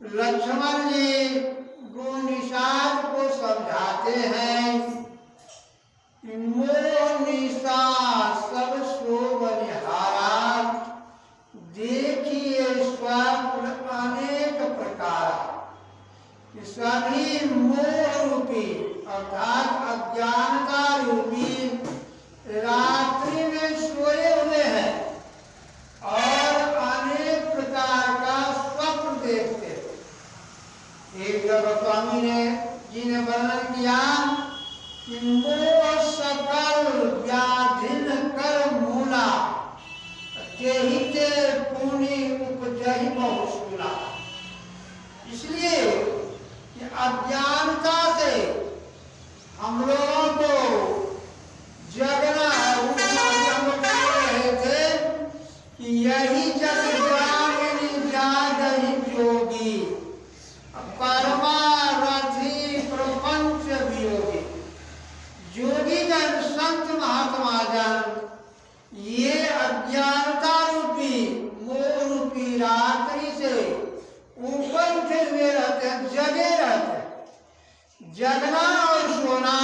लक्ष्मण जी गुण निषाद को समझाते हैं, मोह निशा सब सो बलिहारा, देखिए स्वप्न अनेक प्रकार। सभी मोह रूपी अर्थात अज्ञानता रूपी रात्रि में सोए हुए हैं और अनेक प्रकार का स्वप्न देखते हैं। एक जगह स्वामी जी ने वर्णन किया कि मोह सकल व्याधिन कर मूला, तेहि ते पुण्य उपजहि बहुशूला। इसलिए कि अज्ञानता से हम लोगों को जगना उठना, हम लोग कह रहे थे कि यही जग जागनी जागहि जोगी, परमारथी प्रपंच वियोगी। जोगी जन संत महात्मा जन ये अज्ञानता रूपी मोह रूपी रात्रि से ऊपर उठे हुए रहते हैं, जगे रहते हैं। जगना और सोना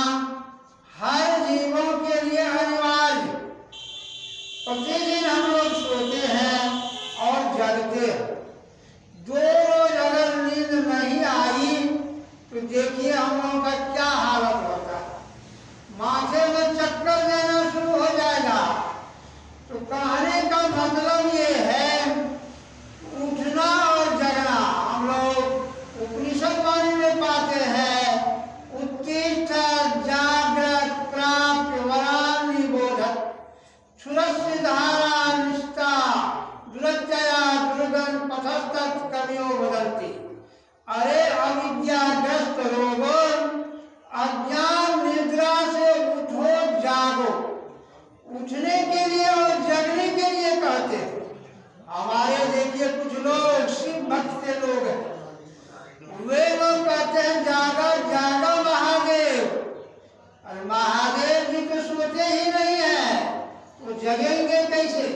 हर जीवों के लिए अनिवार्य। प्रतिदिन हम लोग सोते हैं और जगते हैं। 2 रोज अगर नींद नहीं आई तो देखिए हम लोगों का क्या हालत होता है। माथे में चक्कर देना शुरू हो जाएगा। तो कहने का मतलब ये है उठना और जगना। हम लोग उपनिषद वाणी में पाते हैं, उत्तिष्ठ जागृत प्राप्य वरान निबोधत, क्षुरस्य धारा निष्ठा दुरत्यया दुर्गन पथस्तत् कवियो वदन्ति। अरे अविद्याग्रस्त लोगों, अज्ञान निद्रा से उठो जागो। उठने के लिए और जगने के लिए कहते हैं। हमारे देखिए कुछ लोग शिव भक्त के लोग हैं, वे लोग कहते हैं जागो जागो महादेव। और महादेव जी तो सोते ही नहीं है, वो जगेंगे कैसे?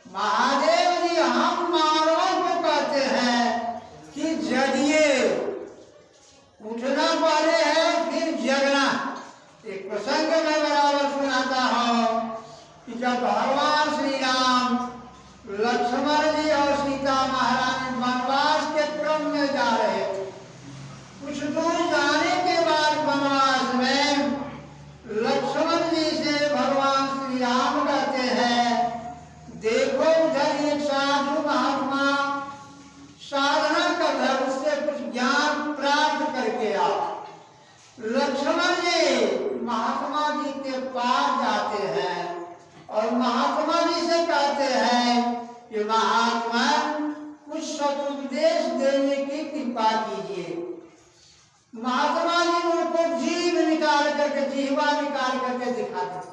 महादेव जी हम मानवों को कहते हैं कि जगिए, उठना पहले है फिर जगना। एक प्रसंग में बराबर सुनाता हूं कि जब भगवान श्री राम लक्ष्मण जी और सीता महारानी वनवास के क्रम में जा रहे थे। कुछ दूर जाने के बाद वनवास में लक्ष्मण जी से भगवान श्री राम कहते हैं, देखो उधर एक साधु महात्मा साधना कर रहा है, उससे कुछ ज्ञान प्राप्त करके आओ। लक्ष्मण जी महात्मा जी के पास जाते हैं और महात्मा जी से कहते हैं कि महात्मा कुछ सदुपदेश देने की कृपा कीजिए। महात्मा जी उनको जीभ निकाल करके, जीवा निकाल करके दिखाते।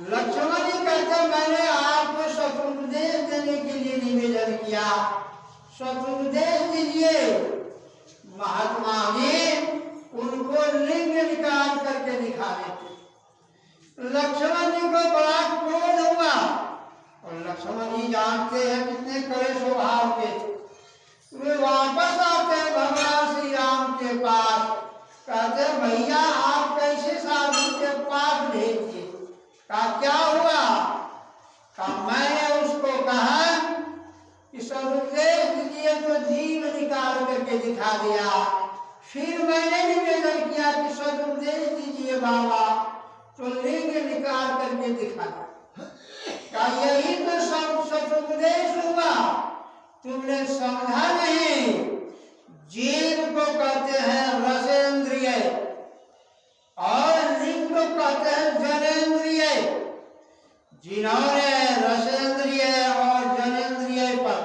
लक्ष्मण जी कहते मैंने आपको सदुपदेश देने के लिए निवेदन किया, सदुपदेश दीजिए। महात्मा जी उनको लिंग निकाल करके दिखा देते। लक्ष्मण जी को बड़ा क्रोध हुआ और लक्ष्मण जी जानते हैं कितने कड़े स्वभाव के थे। वे वापस आते हैं भगवान श्री राम के पास, कहते भैया आप कैसे साधु के पास भेज दिए? कहा क्या हुआ? कहा मैंने उसको कहा कि सदुपदेश दीजिए तो जीव निकाल करके दिखा दिया। फिर मैंने निवेदन किया कि सदुपदेश दीजिए बाबा, तो लिंग निकाल करके दिखा दिया। क्या यही तो सब सदुपदेश हुआ? तुमने समझा नहीं। जीव को कहते हैं रसेंद्रिय और लिंग को कहते हैं जनेंद्रिय। जिन्होंने रसेंद्रिय और जनेंद्रिय पर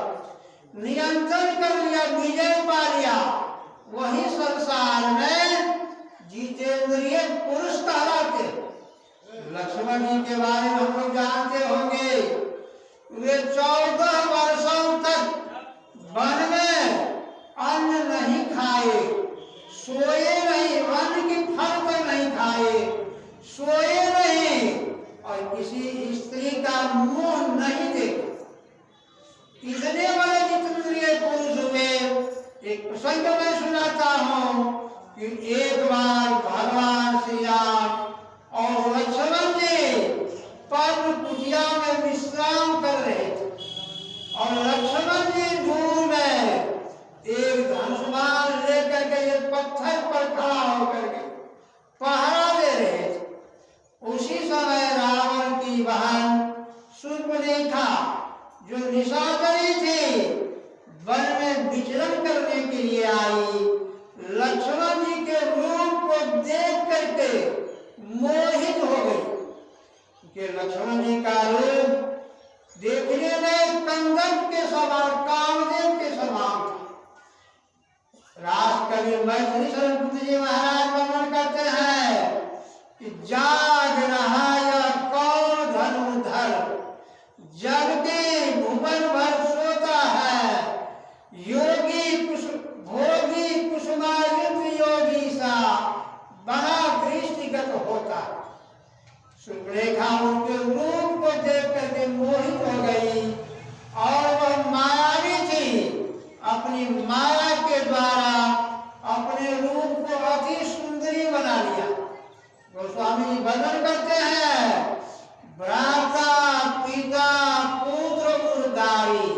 नियंत्रण कर लिया, विजय पा लिया, वही संसार में जितेंद्रिय पुरुष कहलाते। लक्ष्मण जी के बारे में हम लोग जानते होंगे, वे 14 वर्षों तक वन में अन्न नहीं खाए, सोए नहीं, अन्न की फल तक नहीं खाए, सोए नहीं और किसी स्त्री का मुंह नहीं देखा। इतने बड़े जितने वही तो मैं सुनाता हूँ कि एक बार भगवान श्री राम और लक्ष्मण जी पर्व कुटिया में विश्राम कर रहे थे और लक्ष्मण जी दूर में एक धनुष्मान लेकर के ये पत्थर पर खड़ा होकर के पहरा दे रहे थे। उसी समय रावण की बहन शूर्पणखा जो निशाचरी थी वन में विचरण करने के लिए आई, लक्ष्मण जी के रूप को देख करके मोहित हो गई कि लक्ष्मण जी का रूप देखने में कंदक के समान, कामदेव के समान था। राष्ट्रकवि मैथिली शरण जी महाराज वर्णन करते हैं कि जाग रहा यह कौन धनुधर, जग के भुवन भर सोता है, योगी भोगी कुसुमायुक्त योगी सा बना दृष्टिगत होता। शूर्पणखा उनके रूप को देख करके मोहित हो गई और वह मायावी थी, अपनी माया के द्वारा अपने रूप को अति सुंदरी बना लिया। गोस्वामी जी वर्णन करते हैं, भ्राता पिता पुत्र गुरुदारी,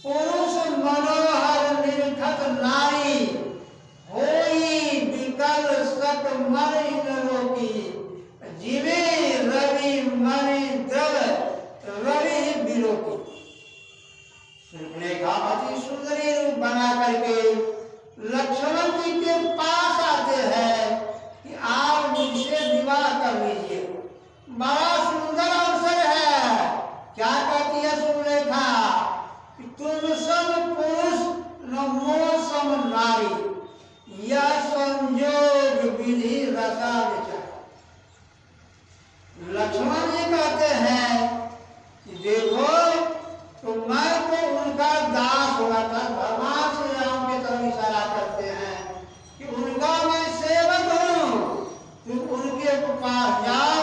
पुरुष मनोहर निर्खत नारी, होई विकल सत मन इनरोकी, जीवे रवि मणि द्रव रवि बिलोकी। शूर्पणखा अति सुंदरी रूप बना करके लक्ष्मण जी के पास आते हैं कि आप मुझसे विवाह कर लीजिए, बड़ा सुंदर अवसर है। क्या कहती है शूर्पणखा कि तुम सम पुरुष न मोह सम नारी, यह संयोग विधि रसा विचार। लक्ष्मण जी कहते हैं कि देखो तो मैं तो उनका दास हुआ था, भगवान श्री राम की तरफ इशारा करते हैं कि उनका मैं सेवक हूँ, तुम उनके पास जाओ।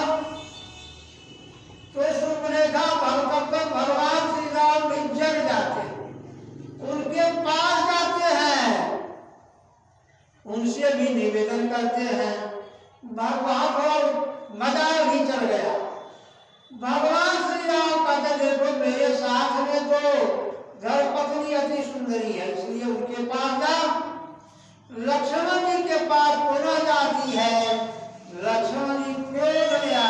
तो शूर्पणखा भगवान श्री राम भी जग जाते हैं, उनके पास जाते हैं, उनसे भी निवेदन करते हैं। भगवान थोड़ा मजा भी चल गया। भगवान श्री राम कहते देखो मेरे साथ में तो धर्मपत्नी अति सुंदरी है, इसलिए उनके पास जाओ। लक्ष्मण जी के पास पुनः जाती है, लक्ष्मण जी क्रोध में आ